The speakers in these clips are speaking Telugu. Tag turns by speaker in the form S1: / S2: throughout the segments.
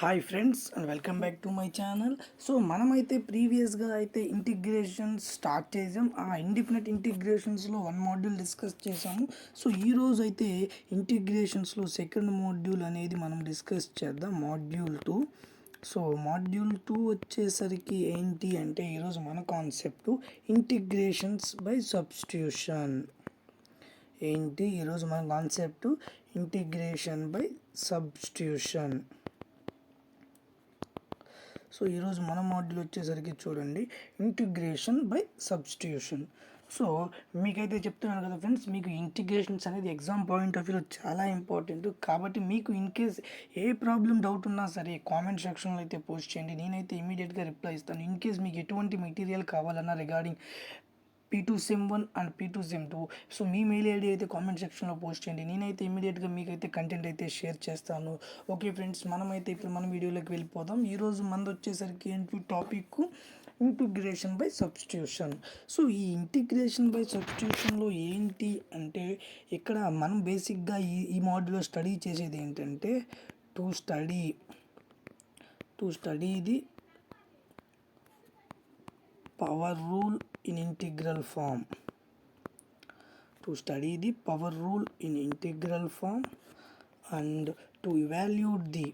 S1: Hi friends and welcome back to my channel. So మనమైతే ప్రీవియస్గా అయితే ఇంటిగ్రేషన్స్ స్టార్ట్ చేసాం. ఆ ఇండిఫినెట్ ఇంటిగ్రేషన్స్లో వన్ మాడ్యూల్ డిస్కస్ చేసాము. సో ఈరోజు అయితే ఇంటిగ్రేషన్స్లో సెకండ్ మాడ్యూల్ అనేది మనం డిస్కస్ చేద్దాం, మాడ్యూల్ 2. సో మాడ్యూల్ 2 వచ్చేసరికి ఏంటి అంటే ఈరోజు మన కాన్సెప్ట్ ఇంటిగ్రేషన్స్ బై సబ్స్టిట్యూషన్. ఏంటి ఈరోజు మన concept integration by substitution. So ఈరోజు మన మాడ్యూల్ వచ్చేసరికి చూడండి, ఇంటిగ్రేషన్ బై సబ్స్టిట్యూషన్. సో మీకైతే చెప్తున్నాను కదా ఫ్రెండ్స్, మీకు ఇంటిగ్రేషన్స్ అనేది ఎగ్జామ్ పాయింట్ ఆఫ్ వ్యూలో చాలా ఇంపార్టెంట్. కాబట్టి మీకు in case A problem doubt ఉన్నా సరే కామెంట్ సెక్షన్లో అయితే పోస్ట్ చేయండి, నేనైతే ఇమీడియట్గా రిప్లై ఇస్తాను. ఇన్ కేస్ మీకు ఎటువంటి మెటీరియల్ కావాలన్నా regarding P2 Sem 1 and P2 Sem 2, so me mail ID అయితే కామెంట్ సెక్షన్లో పోస్ట్ చేయండి, నేనైతే ఇమీడియట్గా మీకైతే కంటెంట్ అయితే షేర్ చేస్తాను. ఓకే ఫ్రెండ్స్, మనమైతే ఇప్పుడు మన వీడియోలోకి వెళ్ళిపోదాం. ఈరోజు మనది వచ్చేసరికి ఏంటి topic, integration by substitution. So ఈ ఇంటిగ్రేషన్ బై సబ్స్టిట్యూషన్లో ఏంటి అంటే ఇక్కడ మనం బేసిక్గా ఈ మాడ్యూల్లో స్టడీ చేసేది ఏంటంటే to study the power rule in integral form. To study the power rule in integral form and to evaluate the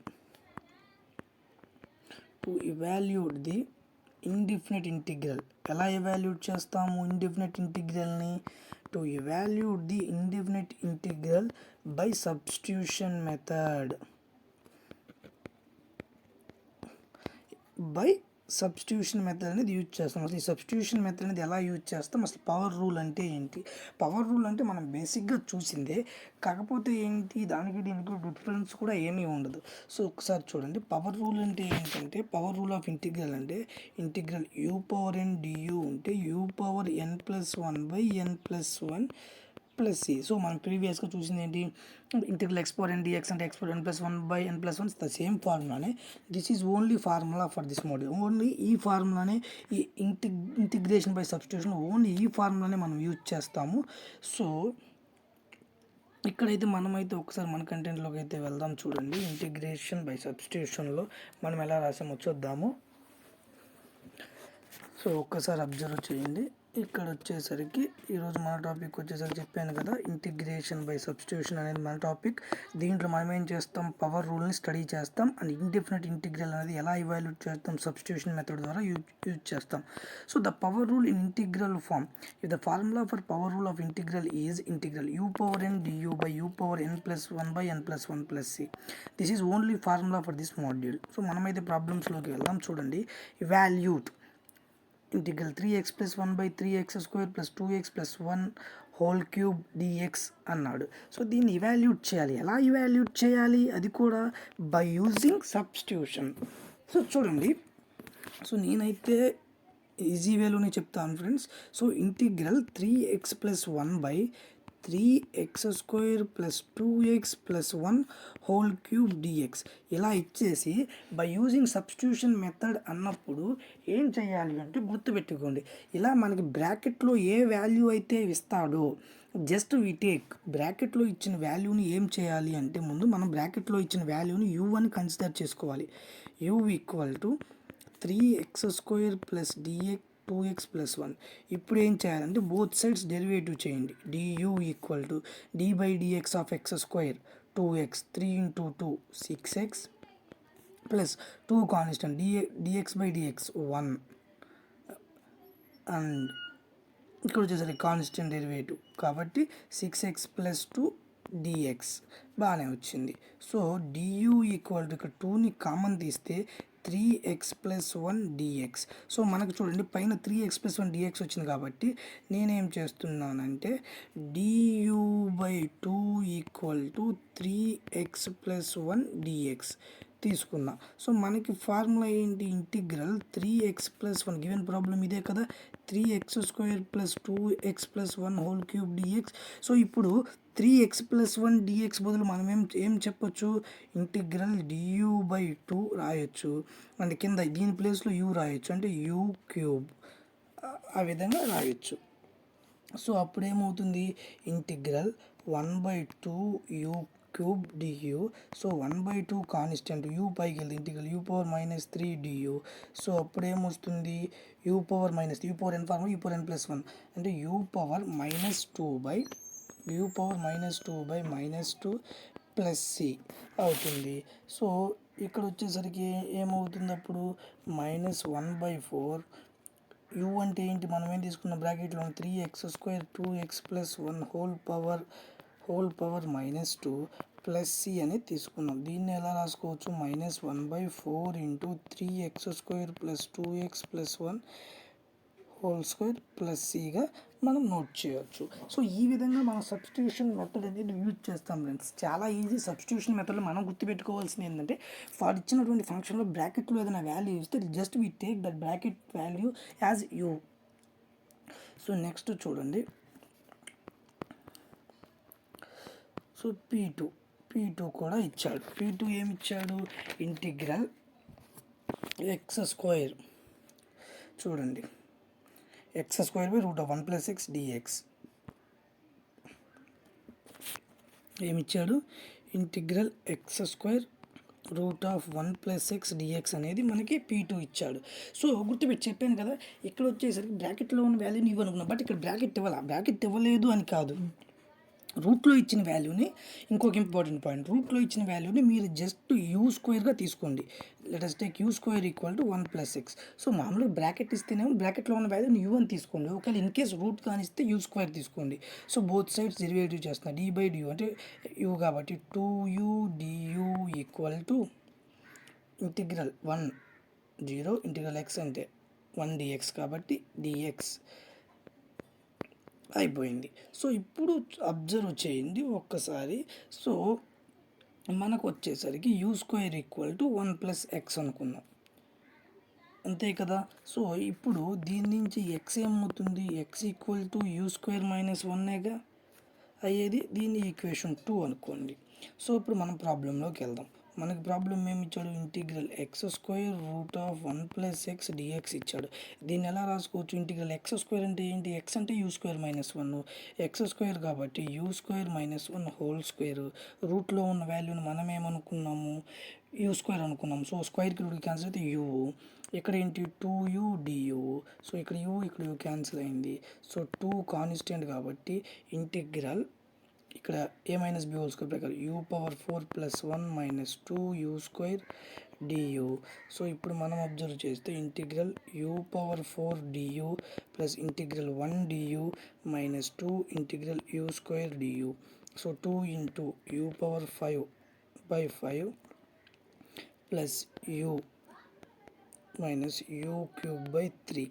S1: indefinite integral. ఎలా evaluate చేస్తాము indefinite integralని? To evaluate the indefinite integral by substitution method. Substitution method అనేది యూజ్ చేస్తాం. అసలు ఈ సబ్స్టిట్యూషన్ మెథడ్ అనేది ఎలా యూజ్ చేస్తాం, అసలు పవర్ రూల్ అంటే ఏంటి? పవర్ రూల్ అంటే మనం బేసిక్గా చూసిందే, కాకపోతే ఏంటి దానికి దీనికి డిఫరెన్స్ కూడా ఏమీ ఉండదు. సో ఒకసారి చూడండి, పవర్ రూల్ అంటే ఏంటంటే పవర్ రూల్ ఆఫ్ ఇంటిగ్రల్ అంటే ఇంటిగ్రల్ u⁴n du ఉంటే u⁴n+1/n+1 ప్లస్ సి. సో మనం ప్రీవియస్గా చూసింది ఏంటి, ఇంటిగ్రల్ x⁴n dx అంటే x⁴n+1/n+1 ద సేమ్ ఫార్ములానే. This is only formula for this model. Only ఈ ఫార్ములానే, ఈ ఇంటిగ్రేషన్ బై సబ్స్టిట్యూషన్ ఓన్లీ ఈ ఫార్ములానే మనం యూజ్ చేస్తాము. సో ఇక్కడైతే మనమైతే ఒకసారి మన కంటెంట్లోకి అయితే వెళ్దాం. చూడండి, ఇంటిగ్రేషన్ బై సబ్స్టిట్యూషన్లో మనం ఎలా రాసామో చూద్దాము. సో ఒక్కసారి అబ్జర్వ్ చేయండి. ఇక్కడ వచ్చేసరికి ఈరోజు మన టాపిక్ వచ్చేసరికి చెప్పాను కదా, ఇంటిగ్రేషన్ బై సబ్స్టిట్యూషన్ అనేది మన టాపిక్. దీంట్లో మనం ఏం చేస్తాం, పవర్ రూల్ని స్టడీ చేస్తాం అండ్ ఇండిఫినెట్ ఇంటిగ్రల్ అనేది ఎలా ఇవాల్యుయేట్ చేస్తాం, సబ్స్టిట్యూషన్ మెథడ్ ద్వారా యూజ్ చేస్తాం. So the power rule in integral form, if the formula for power rule of integral is integral u⁴n du by u⁴n+1/n+1 plus C. This is only formula for this module. So మనమైతే ప్రాబ్లమ్స్లోకి వెళ్దాం. చూడండి, evaluate integral 3x+1/3x² + 2x+1 whole cube dx అన్నాడు. సో దీన్ని ఇవాల్యూట్ చేయాలి. ఎలా ఇవాల్యూట్ చేయాలి, అది కూడా బై యూజింగ్ సబ్స్టిట్యూషన్. సో చూడండి, సో నేనైతే ఈజీ వేలోనే చెప్తాను friends. So integral 3x+1/3x² + 2x+1 whole cube dx ఇలా ఇచ్చేసి బై యూజింగ్ సబ్స్టిట్యూషన్ మెథడ్ అన్నప్పుడు ఏం చేయాలి అంటే గుర్తుపెట్టుకోండి, ఇలా మనకి బ్రాకెట్లో ఏ వాల్యూ అయితే ఇస్తాడో జస్ట్ వీ టేక్ బ్రాకెట్లో ఇచ్చిన వాల్యూని ఏం చేయాలి అంటే ముందు మనం బ్రాకెట్లో ఇచ్చిన వాల్యూని u అని కన్సిడర్ చేసుకోవాలి. u = 3x² + dx 2x+1. ఇప్పుడు ఏం చేయాలంటే బోత్ సైడ్స్ డెరివేటివ్ చేయండి. du = d/dx of x² 2x, 3 × 2 6x plus 2 constant dx/dx 1 and ఇక్కడ వచ్చేసరికి కాన్స్టెంట్ డెరివేటివ్ కాబట్టి 6x + 2 dx బాగానే వచ్చింది. సో du ఇక్కడ 2ని కామన్ తీస్తే 3x+1 dx. సో మనకు చూడండి పైన 3x+1 dx వచ్చింది కాబట్టి నేనేం చేస్తున్నానంటే du/2 = 3x+1 dx తీసుకున్నా. సో మనకి ఫార్ములా ఏంటి, ఇంటిగ్రల్ 3x+1 గివెన్ ప్రాబ్లం ఇదే కదా, 3x² + 2x+1 whole cube dx. So ఇప్పుడు 3x+1 dx బదులు మనం ఏం చెప్పొచ్చు, ఇంటిగ్రల్ du/2 రాయొచ్చు అండ్ కింద దీని ప్లేస్లో u రాయొచ్చు, అంటే u³ ఆ విధంగా రాయొచ్చు. సో అప్పుడేమవుతుంది, integral 1/2 u³ cube du. So 1/2 constant u పైకి వెళ్తే integral u power -3 du. So అప్పుడు ఏమొస్తుంది u power n form u power n+1 అంటే u పవర్ -2 ప్లస్ c అవుతుంది. సో ఇక్కడ వచ్చేసరికి ఏమవుతుంది అప్పుడు -1/4 u అంటే ఏంటి, మనం ఏం తీసుకున్న బ్రాకెట్లో 3x² 2x+1 whole power -2 plus c అనేది తీసుకున్నాం. దీన్ని ఎలా రాసుకోవచ్చు, -1/4 into 3x² + 2x+1 whole square plus సిగా మనం నోట్ చేయవచ్చు. సో ఈ విధంగా మనం సబ్స్టిట్యూషన్ మెథడ్ అనేది యూజ్ చేస్తాం ఫ్రెండ్స్. చాలా ఈజీ సబ్స్టిట్యూషన్ మెథడ్లో మనం గుర్తుపెట్టుకోవాల్సింది ఏంటంటే, వాడు ఇచ్చినటువంటి ఫంక్షన్లో బ్రాకెట్లో ఏదైనా వాల్యూ ఇస్తే just we take that bracket value as you. So next చూడండి, సో P2 కూడా ఇచ్చాడు. P2 ఏమి ఇచ్చాడు, ఇంటిగ్రల్ x² చూడండి, x² √1 + x dx ఏమిచ్చాడు, integral x² √1 + x dx అనేది మనకి P2 ఇచ్చాడు. సో గుర్తుపెట్టి చెప్పాను కదా, ఇక్కడ వచ్చేసరికి బ్రాకెట్లో ఉన్న వాల్యూని ఇవ్వనుకున్నాం, బట్ ఇక్కడ బ్రాకెట్ ఇవ్వలేదు అని కాదు, రూట్లో ఇచ్చిన వాల్యూని, ఇంకొక ఇంపార్టెంట్ పాయింట్, రూట్లో ఇచ్చిన వాల్యూని మీరు జస్ట్ u² తీసుకోండి. Let us take u² = 1 + x. So మామూలుగా బ్రాకెట్ ఇస్తేనేమో బ్రాకెట్లో ఉన్న వాల్యూని u అని తీసుకోండి. ఒకవేళ ఇన్ కేస్ రూట్ కానిస్తే u² తీసుకోండి. సో బోత్ సైడ్స్ డెరివేటివ్ చేస్తున్నా, d/du అంటే u కాబట్టి 2u du = integral 1 0 integral x అంటే 1 dx కాబట్టి dx అయిపోయింది. సో ఇప్పుడు అబ్జర్వ్ చేయండి ఒక్కసారి. సో మనకు వచ్చేసరికి u² = 1 + x అనుకున్నాం, అంతే కదా. సో ఇప్పుడు దీని నుంచి x ఏమవుతుంది, x = u² - 1 అయ్యేది, దీన్ని ఈక్వేషన్ 2 అనుకోండి. సో ఇప్పుడు మనం ప్రాబ్లంలోకి వెళ్దాం. మనకి ప్రాబ్లం ఏమి ఇచ్చాడు, ఇంటిగ్రల్ x² √1 + x dx ఇచ్చాడు. దీన్ని ఎలా రాసుకోవచ్చు, ఇంటిగ్రల్ x² అంటే ఏంటి, x అంటే u² - 1, x² కాబట్టి u² - 1 హోల్ స్క్వేర్, రూట్లో ఉన్న వాల్యూని మనం ఏమనుకున్నాము u² అనుకున్నాము. సో స్క్వేర్కి రూట్ క్యాన్సిల్ అయితే u, ఇక్కడ ఏంటి 2u du. సో ఇక్కడ u క్యాన్సిల్ అయింది. సో 2 కాన్స్టెంట్ కాబట్టి ఇంటిగ్రల్ ఇక్కడ a - b హోల్ స్క్వేర్ ప్రకారం u⁴ + 1 - 2u² du. సో ఇప్పుడు మనం అబ్జర్వ్ చేస్తే integral u⁴ du plus integral 1 du - 2 integral u² du. So 2 into u⁴/5 plus u - u³ 3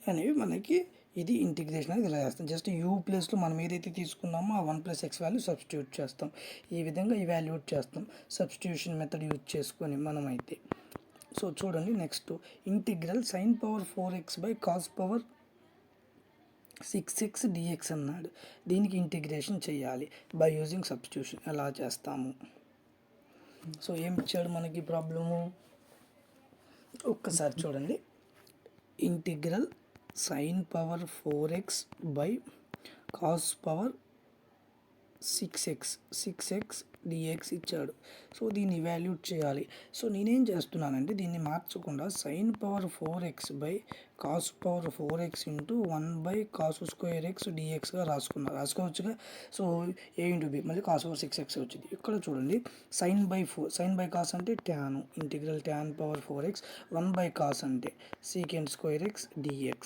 S1: అనేవి మనకి ఇది ఇంటిగ్రేషన్ అనేది ఇలా చేస్తాం. జస్ట్ u ప్లేస్లో మనం ఏదైతే తీసుకున్నామో ఆ 1 + x వాల్యూ సబ్స్టిట్యూట్ చేస్తాం. ఈ విధంగా ఇవాల్యుయేట్ చేస్తాం సబ్స్టిట్యూషన్ మెథడ్ యూజ్ చేసుకొని మనమైతే. సో చూడండి నెక్స్ట్, ఇంటిగ్రల్ sin⁴x/cos⁴6x dx అన్నాడు. దీనికి ఇంటిగ్రేషన్ చేయాలి బై యూజింగ్ సబ్స్టిట్యూషన్. ఎలా చేస్తాము, సో ఏమి ఇచ్చాడు మనకి ప్రాబ్లము ఒక్కసారి చూడండి. ఇంటిగ్రల్ sin⁴x/cos⁴6x dx ఇచ్చాడు. సో దీన్ని ఇవాల్యూట్ చేయాలి. సో నేనేం చేస్తున్నానంటే దీన్ని మార్చకుండా sin⁴x/cos⁴x ఇంటూ 1/cos² dxగా రాసుకోవచ్చుగా. సో a ఇంటూ b మళ్ళీ cos⁴6x వచ్చింది. ఇక్కడ చూడండి sin/cos అంటే tan, ఇంటిగ్రల్ tan⁴x, 1/cos అంటే sec²x dx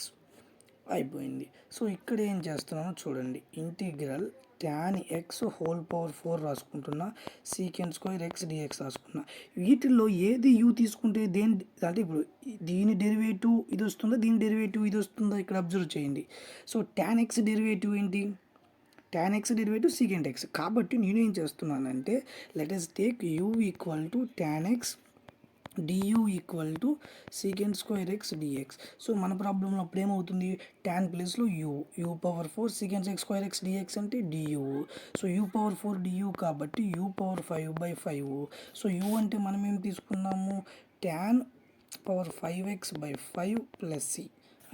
S1: అయిపోయింది. సో ఇక్కడ ఏం చేస్తున్నానో చూడండి, integral tan x whole power 4 రాసుకుంటున్నా, sec² x dx రాసుకున్నా. వీటిల్లో ఏది u తీసుకుంటే అంటే ఇప్పుడు దీని డెరివేటివ్ ఇది వస్తుందా, దీని డెరివేటివ్ ఇది వస్తుందా, ఇక్కడ అబ్జర్వ్ చేయండి. సో tan x డెరివేటివ్ ఏంటి, tan x derivative sec² x కాబట్టి నేనేం చేస్తున్నానంటే let us take u = tan x du = sec²x dx. So మన ప్రాబ్లంలో అప్పుడు ఏమవుతుంది, tan ప్లేస్లో u⁴ sec²x dx అంటే du. సో u⁴ du కాబట్టి u⁴5/5. సో u అంటే మనం ఏం తీసుకున్నాము, tan⁴5x/5 ప్లస్ c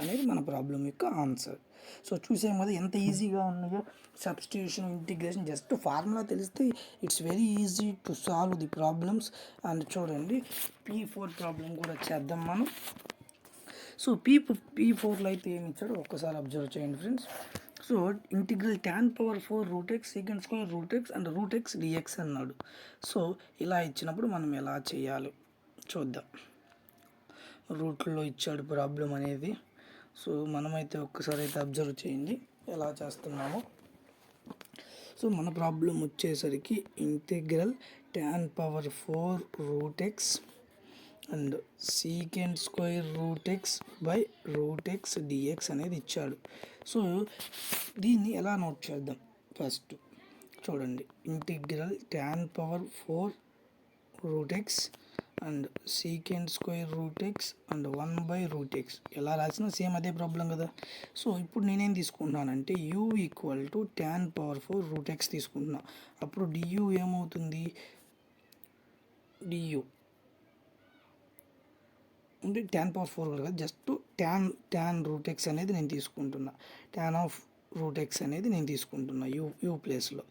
S1: అనేది మన ప్రాబ్లం యొక్క ఆన్సర్. సో చూసాం కదా ఎంత ఈజీగా ఉన్నాయో. సబ్స్టిట్యూషన్, ఇంటిగ్రేషన్, జస్ట్ ఫార్ములా తెలిస్తే it's very easy to solve the problems. And చూడండి P4 ప్రాబ్లం కూడా చేద్దాం మనం. సో P4లో అయితే ఏమి ఇచ్చాడో ఒక్కసారి అబ్జర్వ్ చేయండి friends. So integral tan power 4 root x secant square root x and root x d x అన్నాడు. సో ఇలా ఇచ్చినప్పుడు మనం ఎలా చేయాలి చూద్దాం. రూట్లో ఇచ్చాడు ప్రాబ్లం అనేది. సో మనమైతే ఒక్కసారి అయితే అబ్జర్వ్ చేయండి ఎలా చేస్తున్నామో. సో మన ప్రాబ్లం వచ్చేసరికి integral tan power 4 root x and secant square root x by root x d x అనేది ఇచ్చాడు. సో దీన్ని ఎలా నోట్ చేద్దాం ఫస్ట్ చూడండి. Integral tan power 4 root x and secant square root x and 1 by root x ఎలా రాసినా సేమ్ అదే ప్రాబ్లం కదా. సో ఇప్పుడు నేనేం తీసుకుంటున్నానంటే u equal to tan power 4 root x తీసుకుంటున్నా. అప్పుడు du ఏమవుతుంది, du అంటే tan పవర్ 4 కదా, జస్ట్ tan రూట్ ఎక్స్ అనేది నేను తీసుకుంటున్నా. tan ఆఫ్ రూట్ ఎక్స్ అనేది నేను తీసుకుంటున్నా యూ ప్లేస్లో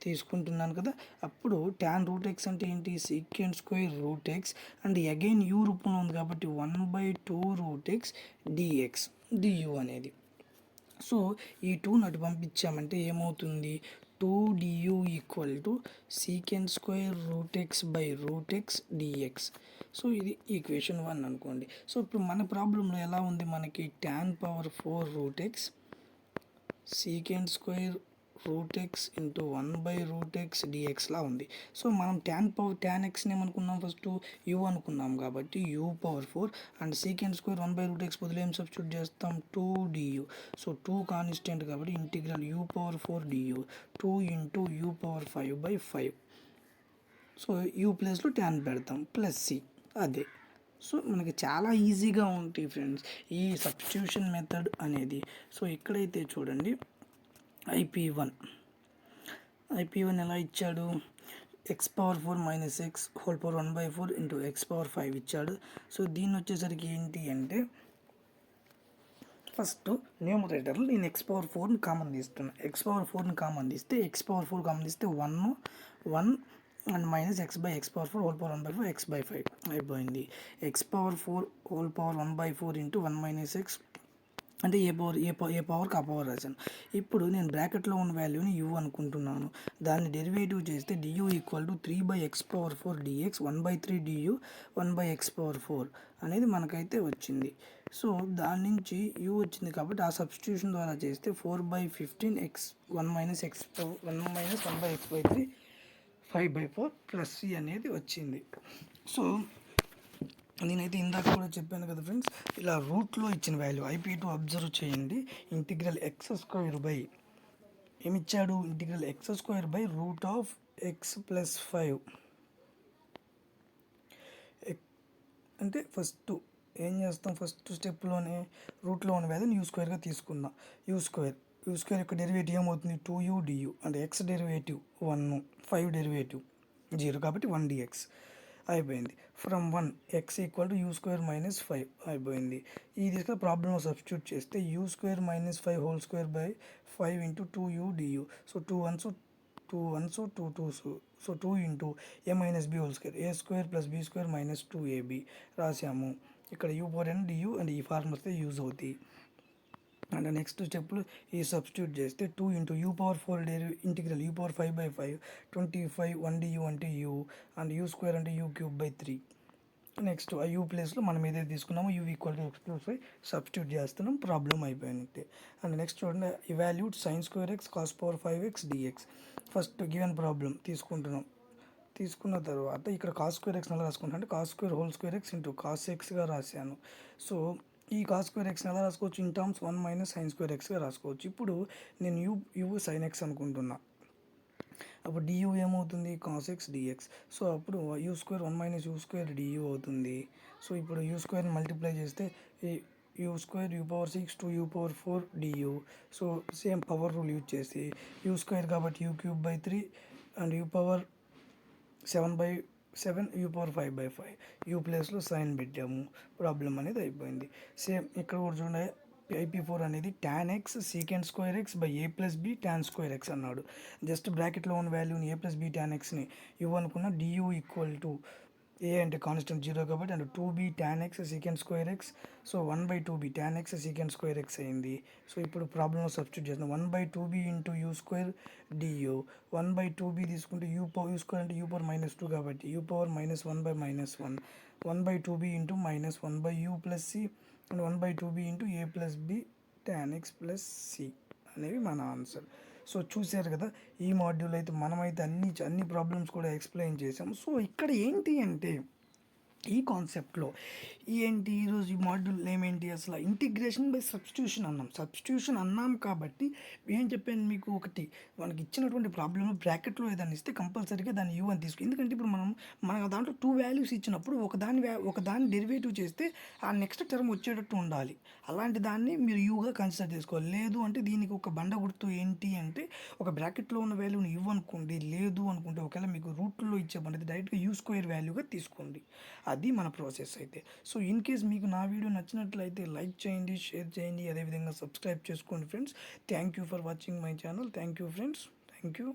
S1: తీసుకుంటున్నాను కదా. అప్పుడు tan రూట్ ఎక్స్ అంటే ఏంటి, secant square root x and again u రూపంలో ఉంది కాబట్టి 1/2 రూట్ ఎక్స్ డిఎక్స్ డియు అనేది. సో ఈ 2 అటు పంపించామంటే ఏమవుతుంది, 2du equal to secant square root x by root x d x. So ఇది ఈక్వేషన్ 1 అనుకోండి. సో ఇప్పుడు మన ప్రాబ్లంలో ఎలా ఉంది, మనకి tan power 4 root x secant square root x into 1 by root x డిఎక్స్లా ఉంది. సో మనం tan ఎక్స్ని ఏమనుకున్నాం, ఫస్ట్ యూ అనుకున్నాం కాబట్టి you power 4 and secant square 1 by root X బదులు ఏం సబ్స్టిట్యూట్ చేస్తాం, 2du. సో 2 కాన్స్టెంట్ కాబట్టి integral u power 4 du 2 into you power 5 by 5. So you ప్లేస్లో tan పెడతాం ప్లస్ సి అదే. సో మనకి చాలా ఈజీగా ఉంటాయి ఫ్రెండ్స్ ఈ సబ్స్టిట్యూషన్ మెథడ్ అనేది. సో ఇక్కడైతే చూడండి IP1 ఎలా ఇచ్చాడు, X power 4 minus X whole power 1/4 into X power 5 ఇచ్చాడు. సో దీన్ని వచ్చేసరికి ఏంటి అంటే ఫస్ట్ న్యూమరేటర్లో నేను ఎక్స్ పవర్ 4ని కామన్ తీస్తున్నాను. ఎక్స్ పవర్ 4ని కామన్ తీస్తే ఎక్స్ పవర్ 4 కామన్ తీస్తే 1 and minus X by X power 4 whole power 1/4 X by 5 అయిపోయింది. X power 4 whole power 1/4 into 1 minus X అంటే ఏ పవర్కి ఆ పవర్ రాశాను. ఇప్పుడు నేను బ్రాకెట్లో ఉన్న వాల్యూని యూ అనుకుంటున్నాను. దాన్ని డెరివేటివ్ చేస్తే d u equal to 3/x power 4 d x 1/3 d u 1/x power 4 అనేది మనకైతే వచ్చింది. సో దాని నుంచి యూ వచ్చింది కాబట్టి ఆ సబ్స్టిట్యూషన్ ద్వారా చేస్తే 4/15 X 1 minus 1/x/3 5/4 plus C అనేది వచ్చింది. సో నేనైతే ఇందాక కూడా చెప్పాను కదా ఫ్రెండ్స్, ఇలా రూట్లో ఇచ్చిన వాల్యూ IP2 అబ్జర్వ్ చేయండి. ఇంటిగ్రల్ ఎక్స్ స్క్వేర్ బై ఏమిచ్చాడు, integral x square by root of x plus 5 అంటే ఫస్ట్ ఏం చేస్తాం, ఫస్ట్ స్టెప్లోనే రూట్లో ఉన్న వాల్యూని యూ స్క్వేర్గా తీసుకుందాం. యూ స్క్వేర్ యొక్క డెరివేటివ్ ఏమవుతుంది, 2u du అంటే ఎక్స్ డెరివేటివ్ 1 5 డెరివేటివ్ 0 కాబట్టి 1 dx అయిపోయింది. From 1 x equal to u square minus 5 అయిపోయింది. ఈ దిశగా ప్రాబ్లంలో సబ్స్టిట్యూట్ చేస్తే u square minus 5 whole square by 5 into 2u du. So 2 1s 2 2s so 2 into a minus b whole square, a square plus b square minus 2ab రాసాము. ఇక్కడ u power n du and ఈ ఫార్ములాస్ యూజ్ అవుతాయి. అండ్ నెక్స్ట్ స్టెప్లో ఈ సబ్స్టిట్యూట్ చేస్తే 2 into you power 4 integral u power 5/5 25 1 du అంటే యూ అండ్ యూ స్క్వేర్ అంటే యూ క్యూబ్ బై 3. నెక్స్ట్ ఆ యూ ప్లేస్లో మనం ఏదైతే తీసుకున్నామో u equal to x plus 5 substitute చేస్తున్నాం, ప్రాబ్లం అయిపోయినట్టే. అండ్ నెక్స్ట్ చూడండి evaluate sine square x cos power 5x dx. First given problem తీసుకున్న తర్వాత ఇక్కడ కాస్ స్క్వేర్ ఎక్స్ ఎలా రాసుకుంటాను అంటే cos square whole square x into cos ఎక్స్గా రాశాను. సో ఈ కాస్ స్క్వేర్ ఎక్స్ని ఎలా రాసుకోవచ్చు, in terms 1 minus sine square ఎక్స్గా రాసుకోవచ్చు. ఇప్పుడు నేను యూ సైన్ ఎక్స్ అనుకుంటున్నా. అప్పుడు డియూ ఏమవుతుంది, కాస్ ఎక్స్ డిఎక్స్. సో అప్పుడు u square 1 minus u square d u అవుతుంది. సో ఇప్పుడు యూ స్క్వేర్ని మల్టిప్లై చేస్తే u square u power 6 2 u power 4 d u. So same power rule use చేసి యూ స్క్వేర్ కాబట్టి u cube by 3 and u power 7/7 u power 5/5 u ప్లేస్లో సైన్ పెట్టాము, ప్రాబ్లం అనేది అయిపోయింది. సేమ్ ఇక్కడ కూడా చూడండి IP4 అనేది tan x secant square x by a plus b tan square x అన్నాడు. జస్ట్ బ్రాకెట్లో ఉన్న వాల్యూని a ప్లస్ బి tan xని అనుకున్న du ఈక్వల్ టు ఏ అంటే కాన్స్టెంట్ 0 కాబట్టి and 2b tan x secant square x. So 1/2b tan x secant square x అయింది. సో ఇప్పుడు ప్రాబ్లంలో సబ్స్టిట్యూట్ చేస్తున్నాం 1/2b into you square du. 1/2b తీసుకుంటే యూ స్క్వేర్ అంటే u⁻² కాబట్టి u⁻−1/-1 1/2b into -1/u plus c and 1/2b into a plus b tan x plus c అనేవి మన ఆన్సర్. సో చూశారు కదా, ఈ మాడ్యూల్ అయితే మనమైతే అన్ని ప్రాబ్లమ్స్ కూడా ఎక్స్ప్లెయిన్ చేసాము. సో ఇక్కడ ఏంటి అంటే ఈ కాన్సెప్ట్లో ఏంటి ఈరోజు ఈ మాడ్యూల్ ఏమేంటి అసలు ఇంటిగ్రేషన్ బై సబ్స్టిట్యూషన్ అన్నాం కాబట్టి ఏం చెప్పాను మీకు, ఒకటి మనకి ఇచ్చినటువంటి ప్రాబ్లంలో బ్రాకెట్లో ఏదైనా ఇస్తే కంపల్సరీగా దాన్ని యూ అని తీసుకు, ఎందుకంటే ఇప్పుడు మన దాంట్లో 2 వాల్యూస్ ఇచ్చినప్పుడు ఒకదాన్ని డెరివేటివ్ చేస్తే ఆ నెక్స్ట్ టర్మ్ వచ్చేటట్టు ఉండాలి. అలాంటి దాన్ని మీరు యూగా కన్సిడర్ చేసుకోవాలి. లేదు అంటే దీనికి ఒక బండ గుర్తు ఏంటి అంటే ఒక బ్రాకెట్లో ఉన్న వాల్యూని యూ అనుకోండి, లేదు అనుకుంటే ఒకవేళ మీకు రూట్లో ఇచ్చే బండి డైరెక్ట్గా యూ స్క్వేర్ వాల్యూగా తీసుకోండి. అది మన ప్రాసెస్ అయితే. సో ఇన్ కేస్ మీకు నా వీడియో నచ్చినట్లయితే లైక్ చేయండి, షేర్ చేయండి, అదేవిధంగా సబ్స్క్రైబ్ చేసుకోండి friends. Thank you for watching my channel. Thank you friends. Thank you.